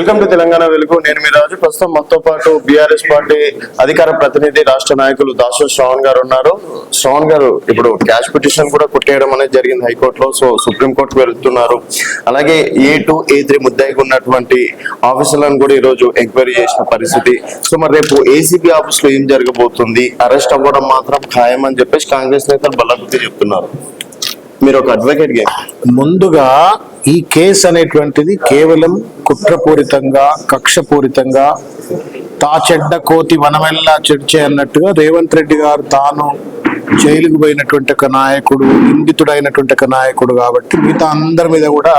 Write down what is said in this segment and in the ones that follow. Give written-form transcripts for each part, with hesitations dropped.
Welcome to Telangana వెలుగు. నేను మీ రాజు. ప్రస్తుతం మనతో పాటు బీఆర్ఎస్ పార్టీ అధికార ప్రతినిధి రాష్ట్ర నాయకులు దాసు శ్రవణ్ గారు ఉన్నారు. శ్రవణ్ గారు, ఇప్పుడు క్యాష్ పిటిషన్ కూడా కొట్టేయడం అనేది జరిగింది హైకోర్టులో. సో సుప్రీం కోర్టుకు వెళ్తున్నారు. అలాగే A2, A3 ముద్దాయిగా ఉన్నటువంటి ఆఫీసర్లను కూడా ఈ రోజు ఎంక్వైరీ చేసిన పరిస్థితి. సో మరి రేపు ఏసీబీ ఆఫీస్ లో ఏం జరగబోతుంది, అరెస్ట్ అవ్వడం మాత్రం ఖాయం అని చెప్పేసి కాంగ్రెస్ నేతలు బల్లగుద్ది చెప్తున్నారు. మీరు ఒక అడ్వకేట్ గా ముందుగా ఈ కేసు అనేటువంటిది కేవలం కుట్రపూరితంగా, కక్షపూరితంగా, తా చెడ్డ కోతి వనమెల్లా చెడ్చే అన్నట్టుగా రేవంత్ రెడ్డి గారు తాను జైలుకు పోయినటువంటి ఒక నాయకుడు, నిందితుడైనటువంటి ఒక నాయకుడు కాబట్టి మిగతా అందరి మీద కూడా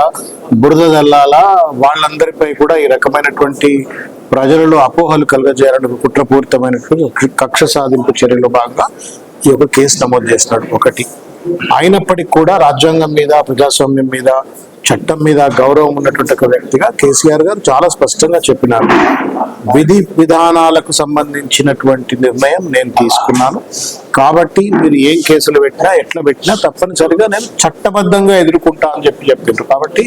బురద జల్లాలా, వాళ్ళందరిపై కూడా ఈ రకమైనటువంటి ప్రజలలో అపోహలు కలుగజేయాలని కుట్రపూరితమైనటువంటి కక్ష సాధింపు చర్యలో భాగంగా ఈ యొక్క కేసు నమోదు చేస్తున్నాడు. ఒకటి అయినప్పటికీ కూడా రాజ్యాంగం మీద, ప్రజాస్వామ్యం మీద, చట్టం మీద గౌరవం ఉన్నటువంటి ఒక వ్యక్తిగా కేసీఆర్ గారు చాలా స్పష్టంగా చెప్పినారు. విధి విధానాలకు సంబంధించినటువంటి నిర్ణయం నేను తీసుకున్నాను కాబట్టి మీరు ఏం కేసులు పెట్టినా, ఎట్లా పెట్టినా తప్పనిసరిగా నేను చట్టబద్ధంగా ఎదుర్కొంటా అని చెప్పిండ్రు. కాబట్టి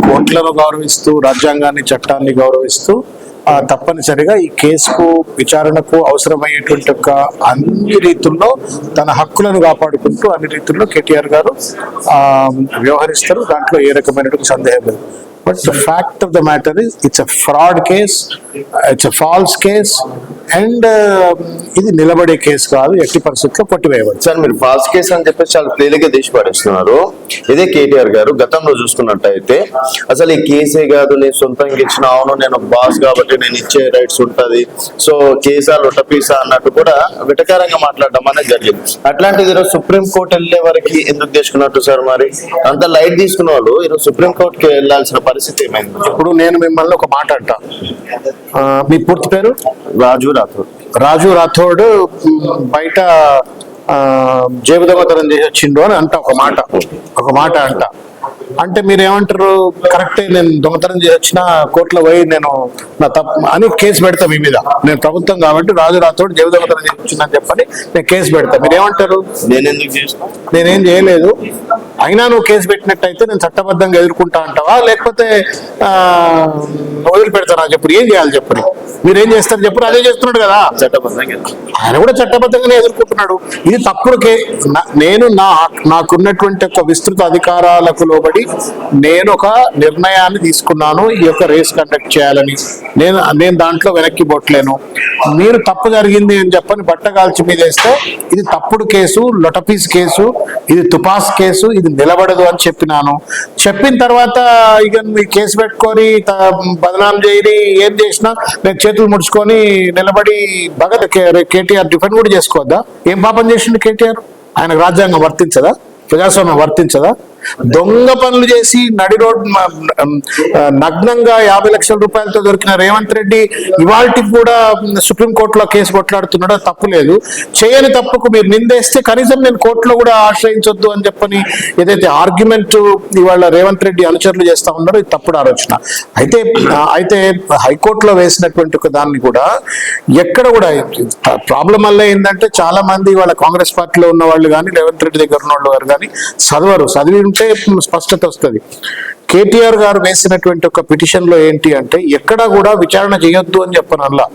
కోర్టులను గౌరవిస్తూ, రాజ్యాంగాన్ని, చట్టాన్ని గౌరవిస్తూ తప్పనిసరిగా ఈ కేసుకు, విచారణకు అవసరమయ్యేటువంటి ఒక అన్ని రీతుల్లో తన హక్కులను కాపాడుకుంటూ అన్ని రీతుల్లో కేటీఆర్ గారు వ్యవహరిస్తారు. దాంట్లో ఏ రకమైనటువంటి సందేహం లేదు. But the fact of the matter is it's a fraud case, it's a false case and ఇది నిలబడే కేసు కాదు, ఎట్టి పరిస్థితుల్లో కొట్టివేయవచ్చు. సార్, మీరు ఫాల్స్ కేసు అని చెప్పేసి చాలా తేలిగ్గా తీసి పడేస్తున్నారు. ఇదే కేటీఆర్ గారు గతంలో చూసుకున్నట్టయితే అసలు ఈ కేసే కాదు, నేను సొంతంగా ఇచ్చిన, అవును నేను బాస్ కాబట్టి నేను ఇచ్చే రైట్స్ ఉంటది, సో కేసా లొట్టపీసా అన్నట్టు కూడా వెటకారంగా మాట్లాడడం అనేది జరిగింది. అట్లాంటిది ఈరోజు సుప్రీం కోర్టు వెళ్లే వరకు ఎందుకు తీసుకున్నట్టు సార్? మరి అంత లైట్ తీసుకున్న వాళ్ళు ఈరోజు సుప్రీం కోర్టుకి వెళ్లాల్సిన పరిస్థితి ఏమైంది? ఇప్పుడు నేను మిమ్మల్ని ఒక మాట అంటా, మీ పూర్తి పేరు? రాజు రాథోడ్ బయట జేబు దొంగతనం చేసి వచ్చిండు అని అంట ఒక మాట అంట. అంటే మీరేమంటారు? కరెక్టే, నేను దొంగతనం చేసి వచ్చిన కోర్టులో పోయి నేను నా తప్పు అని కేసు పెడతా మీ మీద. నేను ప్రభుత్వం కాబట్టి రాజు రాథోడ్ జేబు దొంగతనం చేసి వచ్చిందని చెప్పని నేను కేసు పెడతా. మీరేమంటారు? నేనేం చేయలేదు, అయినా నువ్వు కేసు పెట్టినట్టయితే నేను చట్టబద్ధంగా ఎదుర్కొంటా అంటావా, లేకపోతే వదిలిపెడతానా? చెప్పు, ఏం చేయాలి చెప్పు, మీరేం చేస్తారు చెప్పు. అదే చేస్తున్నాడు కదా, ఆయన కూడా చట్టబద్ధంగానే ఎదుర్కొంటున్నాడు. ఇది తప్పుడు నేను నాకున్నటువంటి ఒక విస్తృత అధికారాలకు లోబడి నేను ఒక నిర్ణయాన్ని తీసుకున్నాను, ఈ యొక్క రేస్ కండక్ట్ చేయాలని. నేను దాంట్లో వెనక్కి బొట్టలేను. మీరు తప్పు జరిగింది అని చెప్పని బట్టగాల్చి మీద వేస్తే ఇది తప్పుడు కేసు, లొటపీస్ కేసు, ఇది తుపాస్ కేసు, ఇది నిలబడదు అని చెప్పినాను. చెప్పిన తర్వాత ఇక మీ కేసు పెట్టుకొని బదనాం చేయని ఏం చేసినా నేను చేతులు ముడుచుకొని నిలబడి భగత్ కేటీఆర్ డిఫెండ్ కూడా చేసుకోవద్దా? ఏం పాపం చేసిండు కేటీఆర్? ఆయనకు రాజ్యాంగం వర్తించదా? ప్రజాస్వామ్యం వర్తించదా? దొంగ పనులు చేసి నడి రోడ్ నగ్నంగా 50 లక్షల రూపాయలతో దొరికిన రేవంత్ రెడ్డి ఇవాళకి కూడా సుప్రీంకోర్టులో కేసు కొట్లాడుతున్నాడు. తప్పు లేదు. చేయని తప్పుకు మీరు నిందేస్తే కనీసం నేను కోర్టులో కూడా ఆశ్రయించొద్దు అని చెప్పని ఏదైతే ఆర్గ్యుమెంట్ ఇవాళ రేవంత్ రెడ్డి అనుచరులు చేస్తా ఉన్నారో ఇది తప్పుడు ఆలోచన. అయితే హైకోర్టులో వేసినటువంటి ఒక దాన్ని కూడా ఎక్కడ కూడా ప్రాబ్లం వల్ల ఏంటంటే చాలా మంది వాళ్ళ కాంగ్రెస్ పార్టీలో ఉన్న వాళ్ళు కానీ, రేవంత్ రెడ్డి దగ్గర ఉన్న వాళ్ళు కానీ చదివి ఉంటే స్పష్టత వస్తుంది. కేటీఆర్ గారు వేసినటువంటి ఒక పిటిషన్ లో ఏంటి అంటే ఎక్కడా కూడా విచారణ చేయొద్దు అని చెప్పనల్లా.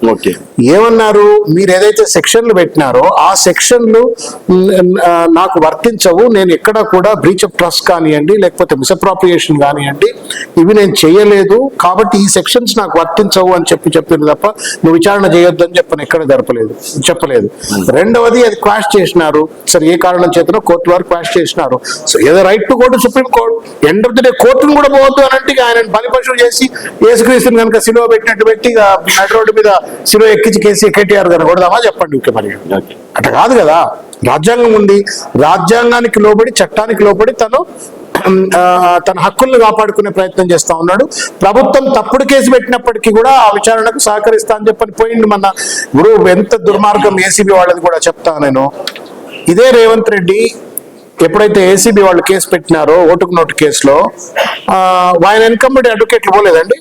ఏమన్నారు? మీరు ఏదైతే సెక్షన్లు పెట్టినారో ఆ సెక్షన్లు నాకు వర్తించవు, నేను ఎక్కడా కూడా బ్రీచ్ ఆఫ్ ట్రస్ట్ కానివ్వండి, లేకపోతే మిస్అప్రాప్రియేషన్ కానివ్వండి, ఇవి నేను చేయలేదు కాబట్టి ఈ సెక్షన్స్ నాకు వర్తించవు అని చెప్పింది తప్ప నువ్వు విచారణ చేయొద్దు అని ఎక్కడ చెప్పలేదు. రెండవది అది క్వాష్ చేసినారు. సరే, ఏ కారణం చేతనో కోర్టు వారు క్వాష్ చేసినారు. సో ఏదో right to go to supreme court. End of the day కోర్టును కూడా పోవద్దు అని అంటే ఆయన బలిపశువు చేసి యేసుక్రీస్తుని కనుక సిలువ పెట్టినట్టు పెట్టి నడి రోడ్డు మీద సిలువ ఎక్కించి కేటీఆర్ గారు కొడదామా చెప్పండి? మరి అట్లా కాదు కదా. రాజ్యాంగం ఉంది, రాజ్యాంగానికి లోబడి, చట్టానికి లోబడి తన హక్కులను కాపాడుకునే ప్రయత్నం చేస్తా ఉన్నాడు. ప్రభుత్వం తప్పుడు కేసు పెట్టినప్పటికీ కూడా ఆ విచారణకు సహకరిస్తా అని చెప్పని పోయింది. మన గురు ఎంత దుర్మార్గం ఏసీబీ వాళ్ళది కూడా చెప్తా నేను. ఇదే రేవంత్ రెడ్డి ఎప్పుడైతే ఏసీబీ వాళ్ళు కేసు పెట్టినారో ఓటుకు నోటు కేసులో ఆయన ఇన్కంబెంట్ అడ్వకేట్లు పోలేదండి.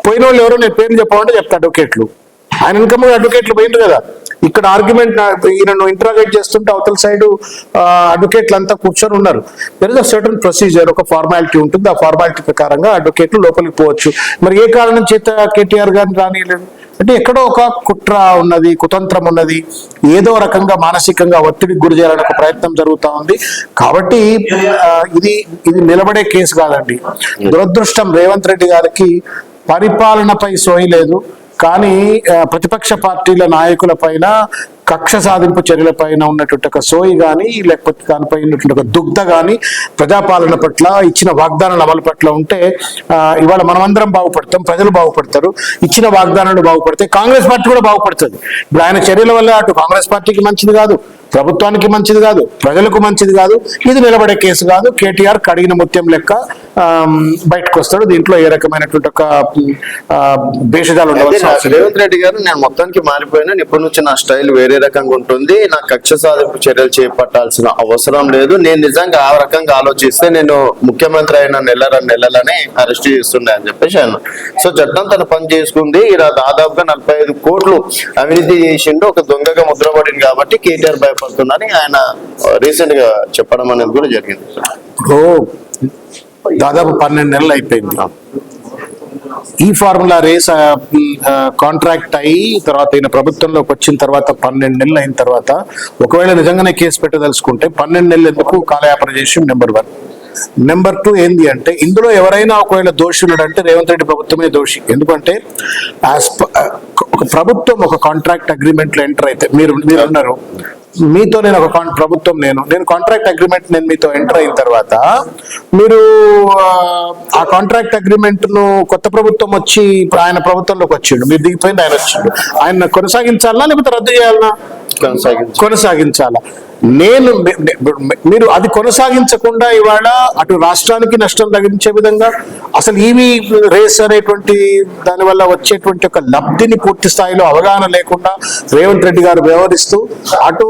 పోయిన వాళ్ళు ఎవరో నేను పేర్లు చెప్పాలంటే చెప్తా. అడ్వకేట్లు ఆయన ఇన్కంబెంట్ అడ్వకేట్లు పోయిండ్రు కదా. ఇక్కడ ఆర్గ్యుమెంట్ ఈయనను ఇంటరాగేట్ చేస్తుంటే అవతల సైడ్ అడ్వకేట్లు అంతా కూర్చొని ఉన్నారు. There is a certain procedure, ఒక ఫార్మాలిటీ ఉంటుంది. ఆ ఫార్మాలిటీ ప్రకారంగా అడ్వకేట్లు లోపలికి పోవచ్చు. మరి ఏ కారణం చేత కేటీఆర్ గారిని రానియలేదు అంటే ఎక్కడో ఒక కుట్ర ఉన్నది, కుతంత్రం ఉన్నది, ఏదో రకంగా మానసికంగా ఒత్తిడికి గురి చేయాలని ఒక ప్రయత్నం జరుగుతూ ఉంది. కాబట్టి ఇది నిలబడే కేసు కాదండి. దురదృష్టం రేవంత్ రెడ్డి గారికి పరిపాలనపై సోయి లేదు, కానీ ప్రతిపక్ష పార్టీల నాయకుల పైన కక్ష సాధింపు చర్యల పైన ఉన్నటువంటి ఒక సోయి కానీ, లేకపోతే దానిపై ఉన్నటువంటి ఒక దుగ్ధ కానీ ప్రజాపాలన పట్ల, ఇచ్చిన వాగ్దానాల అమలు పట్ల ఉంటే ఇవాళ మనమందరం బాగుపడతాం, ప్రజలు బాగుపడతారు. ఇచ్చిన వాగ్దానాలు బాగుపడతాయి, కాంగ్రెస్ పార్టీ కూడా బాగుపడుతుంది. ఇప్పుడు ఆయన చర్యల వల్ల అటు కాంగ్రెస్ పార్టీకి మంచిది కాదు, ప్రభుత్వానికి మంచిది కాదు, ప్రజలకు మంచిది కాదు. ఇది నిలబడే కేసు కాదు. కేటీఆర్ కడిగిన ముత్యం లెక్క బయటకు వస్తాడు. దీంట్లో ఏ రకమైనటువంటి ఒక భేషజాలు ఉండవచ్చు. రేవంత్ రెడ్డి గారు, నేను మొత్తానికి మారిపోయినా, ఇప్పటి నుంచి నా స్టైల్ వేరే రకంగా ఉంటుంది, నా కక్ష సాధింపు చర్యలు చేపట్టాల్సిన అవసరం లేదు, నేను నిజంగా ఆ రకంగా ఆలోచిస్తే నేను ముఖ్యమంత్రి అయిన నెలలనే అరెస్ట్ చేస్తుండే అని చెప్పేసి ఆయన. సో చట్టం తన పని చేసుకుంది. ఇలా దాదాపుగా 45 కోట్లు అవినీతి చేసిండు, ఒక దొంగగా ముద్రపడింది కాబట్టి కేటీఆర్ భయపడుతుందని ఆయన రీసెంట్ గా చెప్పడం అనేది కూడా జరిగింది. దాదాపు 12 నెలలు అయిపోయింది ఈ ఫార్ములా రేస్ కాంట్రాక్ట్ అయ్యి తర్వాత ఈయన ప్రభుత్వంలోకి వచ్చిన తర్వాత 12 నెలలు అయిన తర్వాత ఒకవేళ నిజంగానే కేసు పెట్టదలుచుకుంటే 12 నెలలు ఎందుకు కాలయాపన చేసి నెంబర్ 1. నెంబర్ 2 ఏంది అంటే, ఇందులో ఎవరైనా ఒకవేళ దోషి ఉన్నాడంటే రేవంత్ రెడ్డి ప్రభుత్వమే దోషి. ఎందుకంటే ఒక ప్రభుత్వం ఒక కాంట్రాక్ట్ అగ్రిమెంట్ లో ఎంటర్ అయితే మీరు ఉన్నారు, మీతో నేను ఒక ప్రభుత్వం నేను కాంట్రాక్ట్ అగ్రిమెంట్ నేను మీతో ఎంటర్ అయిన తర్వాత మీరు ఆ కాంట్రాక్ట్ అగ్రిమెంట్ ను కొత్త ప్రభుత్వం వచ్చి ఆయన ప్రభుత్వంలోకి వచ్చిండు, మీరు దిగిపోయింది, ఆయన వచ్చిండు, ఆయన కొనసాగించాలా లేకపోతే రద్దు చేయాలనా? కొనసాగించాలా. మీరు అది కొనసాగించకుండా ఇవాళ అటు రాష్ట్రానికి నష్టం తగ్గించే విధంగా అసలు ఈవీ రేస్ అనేటువంటి దాని వల్ల వచ్చేటువంటి ఒక లబ్ధిని పూర్తి స్థాయిలో అవగాహన లేకుండా రేవంత్ రెడ్డి గారు వ్యవహరిస్తూ అటు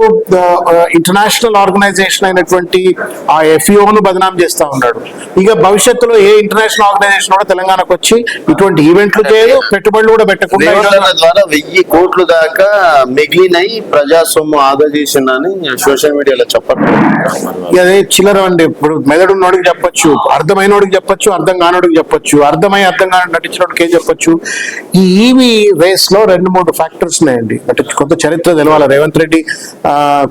ఇంటర్నేషనల్ ఆర్గనైజేషన్ అయినటువంటి ఆ ఎఫ్ఈఓను బదనాం చేస్తా ఉన్నాడు. ఇక భవిష్యత్తులో ఏ ఇంటర్నేషనల్ ఆర్గనైజేషన్ కూడా తెలంగాణకు వచ్చి ఇటువంటి ఈవెంట్లు చేయదు, పెట్టుబడులు కూడా పెట్టకుండా ద్వారా 1000 కోట్లు దాకా మిగిలినై ప్రజాస్వామ్యం ఆదా చేసిందని సోషల్ మీడియాలో చెప్పండి. అదే చిల్లర అండి. ఇప్పుడు మెదడున్నోడికి చెప్పొచ్చు, అర్థమైనోడికి చెప్పొచ్చు, అర్థం కానోడికి చెప్పొచ్చు, అర్థం కాని నటించినోడికి ఏం చెప్పొచ్చు. ఈ ఈవీ రేస్ లో 2-3 ఫ్యాక్టర్స్ ఉన్నాయండి. అంటే కొంత చరిత్ర తెలవాలి, రేవంత్ రెడ్డి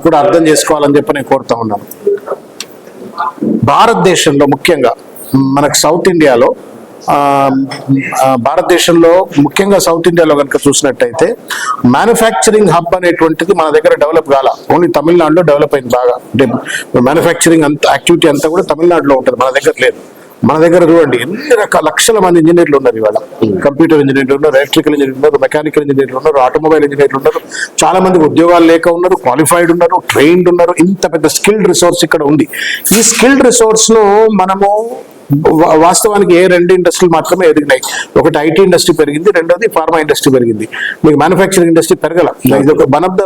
కూడా అర్థం చేసుకోవాలని చెప్పి నేను కోరుతా ఉన్నాను. భారతదేశంలో ముఖ్యంగా మనకు సౌత్ ఇండియాలో భారతదేశంలో ముఖ్యంగా సౌత్ ఇండియాలో కనుక చూసినట్టయితే మ్యానుఫ్యాక్చరింగ్ హబ్ అనేటువంటిది మన దగ్గర డెవలప్ కాల, ఓన్లీ తమిళనాడులో డెవలప్ అయింది బాగా. అంటే మ్యానుఫ్యాక్చరింగ్ అంత యాక్టివిటీ అంతా కూడా తమిళనాడులో ఉంటుంది, మన దగ్గర లేదు. మన దగ్గర చూడండి ఎన్ని రకాల లక్షల మంది ఇంజనీర్లు ఉన్నారు ఇవాళ. కంప్యూటర్ ఇంజనీర్లు ఉన్నారు, ఎలక్ట్రికల్ ఇంజనీర్లు ఉన్నారు, మెకానికల్ ఇంజనీర్లు ఉన్నారు, ఆటోమొబైల్ ఇంజనీర్లు ఉన్నారు, చాలా మందికి ఉద్యోగాలు లేక ఉన్నారు, క్వాలిఫైడ్ ఉన్నారు, ట్రైన్డ్ ఉన్నారు. ఇంత పెద్ద స్కిల్డ్ రిసోర్స్ ఇక్కడ ఉంది. ఈ స్కిల్డ్ రిసోర్స్ ను మనము వాస్తవానికి 2 ఇండస్ట్రీలు మాత్రమే ఎదిగినాయి. ఒకటి ఐటీ ఇండస్ట్రీ పెరిగింది, రెండోది ఫార్మా ఇండస్ట్రీ పెరిగింది. మీకు మ్యానుఫ్యాక్చరింగ్ ఇండస్ట్రీ పెరగల. ఇది ఒక one of the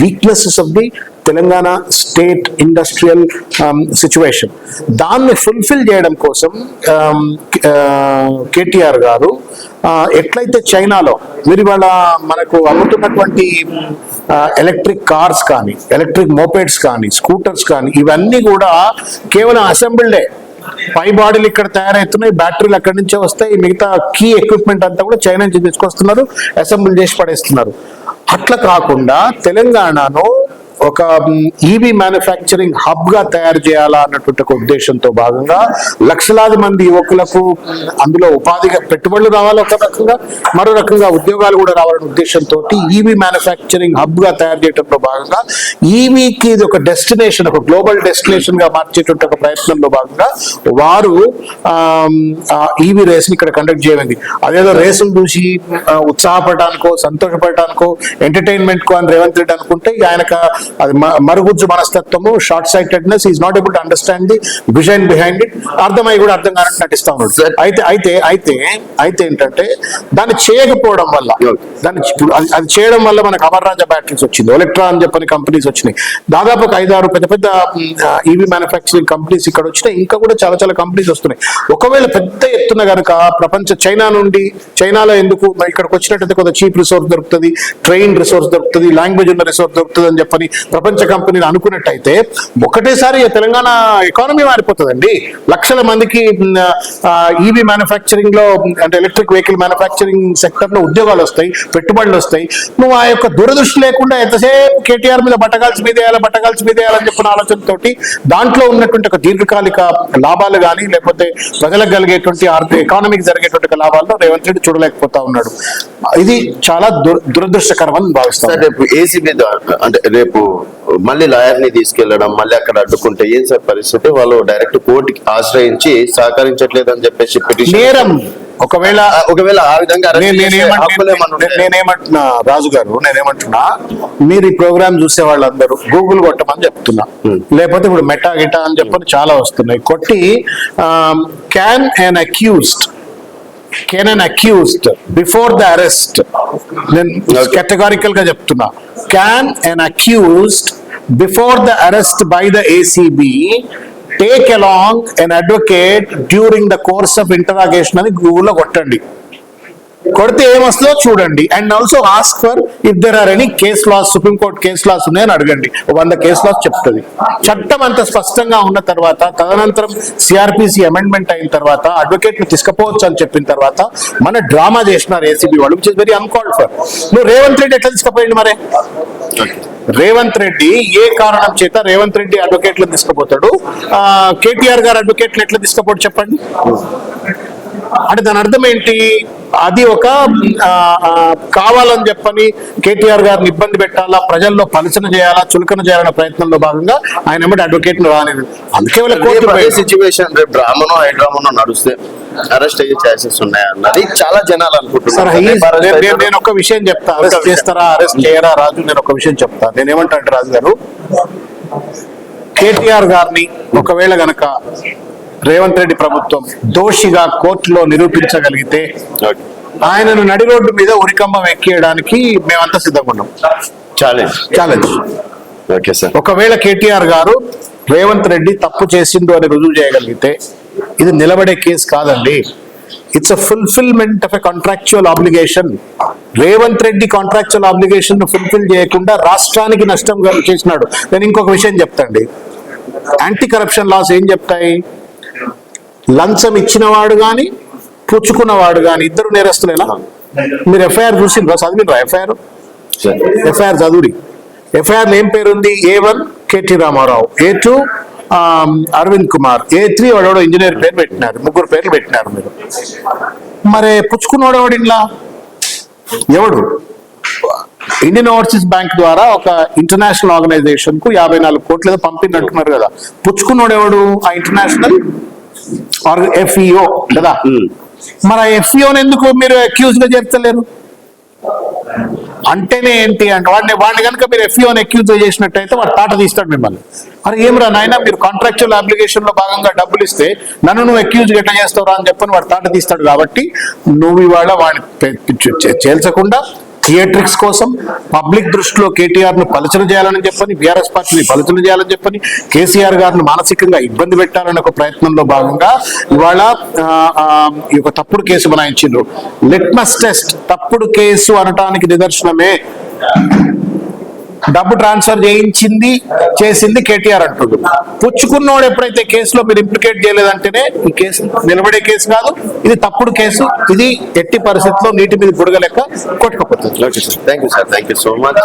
weaknesses of the Telangana state industrial situation. దాన్ని ఫుల్ఫిల్ చేయడం కోసం కేటీఆర్ గారు ఎట్లయితే చైనాలో మీరు ఇవాళ మనకు అమ్ముతున్నటువంటి ఎలక్ట్రిక్ కార్స్ కానీ, ఎలక్ట్రిక్ మోపెడ్స్ కానీ, స్కూటర్స్ కానీ, ఇవన్నీ కూడా కేవలం అసెంబ్ల్డే. పై బాడీలు ఇక్కడ తయారవుతున్నాయి, బ్యాటరీలు అక్కడి నుంచే వస్తాయి, మిగతా కీ ఎక్విప్మెంట్ అంతా కూడా చైనా నుంచి తీసుకొస్తున్నారు, అసెంబ్లీ చేసి పడేస్తున్నారు. అట్లా కాకుండా తెలంగాణను ఒక ఈవీ మ్యానుఫ్యాక్చరింగ్ హబ్ గా తయారు చేయాలా అన్నటువంటి ఒక ఉద్దేశంతో భాగంగా లక్షలాది మంది యువకులకు అందులో ఉపాధిగా పెట్టుబడులు రావాలి ఒక రకంగా, మరో రకంగా ఉద్యోగాలు కూడా రావాలనే ఉద్దేశంతో ఈవీ మ్యానుఫ్యాక్చరింగ్ హబ్ గా తయారు చేయడంలో భాగంగా ఈవీకి ఇది ఒక డెస్టినేషన్, ఒక గ్లోబల్ డెస్టినేషన్ గా మార్చేటువంటి ఒక ప్రయత్నంలో భాగంగా వారు ఈవీ రేస్ ని ఇక్కడ కండక్ట్ చేయమంది. అదేదో రేసులు చూసి ఉత్సాహపడటానికో సంతోషపడటానికో ఎంటర్టైన్మెంట్ కో అని రేవంత్ రెడ్డి అనుకుంటే ఆయనకు అది మరుగుజ్జు మనస్తత్వము, షార్ట్ సైటెడ్నెస్, is not able to understand the vision behind it. అర్థమై కూడా అర్థం కానట్టు నటిస్తా ఉన్నాడు. అయితే ఏంటంటే దాన్ని చేయకపోవడం వల్ల, దాన్ని అది చేయడం వల్ల మనకు అమర్రాజా బ్యాటరీస్ వచ్చింది, ఎలక్ట్రా అని చెప్పని కంపెనీస్ వచ్చినాయి, దాదాపు 5-6 పెద్ద పెద్ద ఈవీ మ్యానుఫ్యాక్చరింగ్ కంపెనీస్ ఇక్కడ వచ్చినాయి, ఇంకా కూడా చాలా చాలా కంపెనీస్ వస్తున్నాయి. ఒకవేళ పెద్ద ఎత్తున కనుక చైనాలో ఎందుకు ఇక్కడికి వచ్చినట్టయితే కొంత చీప్ రిసోర్స్ దొరుకుతుంది, ట్రైన్ రిసోర్స్ దొరుకుతుంది, లాంగ్వేజ్ ఉన్న రిసోర్స్ దొరుకుతుంది అని చెప్పని ప్రపంచ కంపెనీలు అనుకున్నట్టయితే ఒకటేసారి తెలంగాణ ఎకానమీ మారిపోతుందండి. లక్షల మందికి ఈవీ మ్యానుఫ్యాక్చరింగ్ లో, అంటే ఎలక్ట్రిక్ వెహికల్ మ్యానుఫ్యాక్చరింగ్ సెక్టర్ లో ఉద్యోగాలు వస్తాయి, పెట్టుబడులు వస్తాయి. నువ్వు ఆ యొక్క దురదృష్టి లేకుండా ఎంతసేపు కేటీఆర్ మీద బట్టగాల్చి మీదేయాలని చెప్పిన ఆలోచనతోటి దాంట్లో ఉన్నటువంటి ఒక దీర్ఘకాలిక లాభాలు కానీ లేకపోతే ప్రజలకు కలిగేటువంటి ఎకానమీకి జరిగేటువంటి లాభాలను రేవంత్ రెడ్డి చూడలేకపోతా ఉన్నాడు. ఇది చాలా దురదృష్టకరం అని భావిస్తాను. రేపు ఏసీబీ అంటే రేపు మళ్ళీ లాయర్ ని తీసుకెళ్లడం, మళ్ళీ అక్కడ అడ్డుకుంటే ఏం సార్ పరిస్థితి? వాళ్ళు డైరెక్ట్ కోర్టుకి ఆశ్రయించి సహకరించట్లేదు అని చెప్పేసి నేరం. ఒకవేళ ఆ విధంగా నేనేమంటున్నా రాజు గారు, మీరు ఈ ప్రోగ్రామ్ చూసే వాళ్ళందరూ గూగుల్ కొట్టమని చెప్తున్నా, లేకపోతే ఇప్పుడు మెటా గిటా అని చెప్పని చాలా వస్తున్నాయి, కొట్టి can an accused before the arrest, నేను కేటగారికల్ గా చెప్తున్నా, can an accused before the arrest by the ACB take along an advocate during the course of interrogation అని గూగుల్లో కొట్టండి. కొడితే ఏమొస్తుందో చూడండి. And also ask for if there are any case laws, Supreme Court case laws ఉన్నాయని అడగండి. 100 case laws చెప్తుంది. చట్టం అంత స్పష్టంగా ఉన్న తర్వాత, తదనంతరం సిఆర్పిసి అమెండ్మెంట్ అయిన తర్వాత, అడ్వకేట్ ను తీసుకుపోవచ్చు అని చెప్పిన తర్వాత మన డ్రామా చేసినారు ఏసీబీ వాళ్ళు, which is very uncalled for. నువ్వు రేవంత్ రెడ్డి ఎట్లా తీసుకుపోయింది మరి? రేవంత్ రెడ్డి ఏ కారణం చేత రేవంత్ రెడ్డి అడ్వకేట్లను తీసుకుపోతాడు, కేటీఆర్ గారు అడ్వకేట్లు ఎట్లా తీసుకుపోతాడు చెప్పండి? అంటే దాని అర్థం ఏంటి? అది ఒక కావాలని చెప్పని కేటీఆర్ గారిని ఇబ్బంది పెట్టాలా, ప్రజల్లో పలుచన చేయాలా, చులకన చేయాలనే ప్రయత్నంలో భాగంగా ఆయన ఏమంటే అడ్వకేట్ రాలేదు. అందుకే సిచ్యువేషన్ రేపు డ్రామానో హైడ్రామానో నడుస్తే అరెస్ట్ అయ్యే ఛాన్సెస్ ఉన్నాయన్నది చాలా జనాలు అనుకుంటున్నారు. నేను ఒక విషయం చెప్తా, అరెస్ట్ చేస్తారా అరెస్ట్ చేయరా రాజు, నేను ఒక విషయం చెప్తా. నేనేమంటా అంటే రాజు గారు, కేటీఆర్ గారిని ఒకవేళ గనక రేవంత్ రెడ్డి ప్రభుత్వం దోషిగా కోర్టులో నిరూపించగలిగితే ఆయనను నడి రోడ్డు మీద ఉరికంబం ఎక్కియడానికి మేమంతా సిద్ధంగా ఉన్నాం. ఛాలెంజ్. Okay sir. ఒకవేళ కేటీఆర్ గారు రేవంత్ రెడ్డి తప్పు చేసిండు అని రుజువు చేయగలిగితే ఇది నిలబడే కేసు కాదండి. It's a fulfilment of a contractual obligation. Revanth Reddy contractual obligation fulfil చేయకుండా రాష్ట్రానికి నష్టం చేసినాడు. నేను ఇంకొక విషయం చెప్తాండి, యాంటీ కరప్షన్ లాస్ ఏం చెప్తాయి? లంచం ఇచ్చినవాడు గాని పుచ్చుకున్నవాడు గాని ఇద్దరు నేరస్తులేనా? మీరు ఎఫ్ఐఆర్ చూసిండ్రా, చదివినరా? ఎఫ్ఐఆర్ చదువురి. ఎఫ్ఐఆర్ ఏం పేరుంది? A1 KT Ramarao, A2 Arvind Kumar, A3 వాడో ఇంజనీర్ పేరు పెట్టినారు, 3 పేర్లు పెట్టినారు మీరు. మరి పుచ్చుకున్నవాడు ఎవడు? ఇంట్లో ఎవడు? ఇండియన్ ఓవర్సీస్ బ్యాంక్ ద్వారా ఒక ఇంటర్నేషనల్ ఆర్గనైజేషన్ కు 54 కోట్లు ఏదో పంపినట్టున్నారు కదా. పుచ్చుకున్నోడు ఎవడు? ఆ ఇంటర్నేషనల్ FEO కదా. మరి ఆ FEOని ఎందుకు మీరు అక్యూజ్ గా చేర్చలేరు? అంటేనే ఏంటి అంటే వాడిని కనుక మీరు FEOని అక్యూజ్ చేసినట్టయితే వాడు తాట తీస్తాడు మిమ్మల్ని. మరి ఏమరా నాయన, మీరు కాంట్రాక్చువల్ అప్లికేషన్ లో భాగంగా డబ్బులు ఇస్తే నన్ను నువ్వు అక్యూజ్ ఎట్లా చేస్తావురా అని చెప్పని వాడు తాట తీస్తాడు. కాబట్టి నువ్వు ఇవాళ వాడిని చేల్చకుండా థియేట్రిక్స్ కోసం పబ్లిక్ దృష్టిలో కేటీఆర్ ను పలుచన చేయాలని చెప్పని, బీఆర్ఎస్ పార్టీని పలుచన చేయాలని చెప్పని, కేసీఆర్ గారిని మానసికంగా ఇబ్బంది పెట్టాలనే ఒక ప్రయత్నంలో భాగంగా ఇవాళ ఈ ఒక తప్పుడు కేసు బనాయించిండ్రు. లిట్మస్ టెస్ట్ తప్పుడు కేసు అనటానికి నిదర్శనమే డబ్బు ట్రాన్స్ఫర్ చేసింది కేటీఆర్ అంటుడు. పుచ్చుకున్నోడు ఎప్పుడైతే కేసులో మీరు ఇంప్లికేట్ చేయలేదంటేనే ఈ కేసు నిలబడే కేసు కాదు, ఇది తప్పుడు కేసు. ఇది ఎట్టి పరిస్థితుల్లో నీటి మీద బుడగ లెక్క కొట్టుకుపోతుంది. Thank you sir, thank you so much.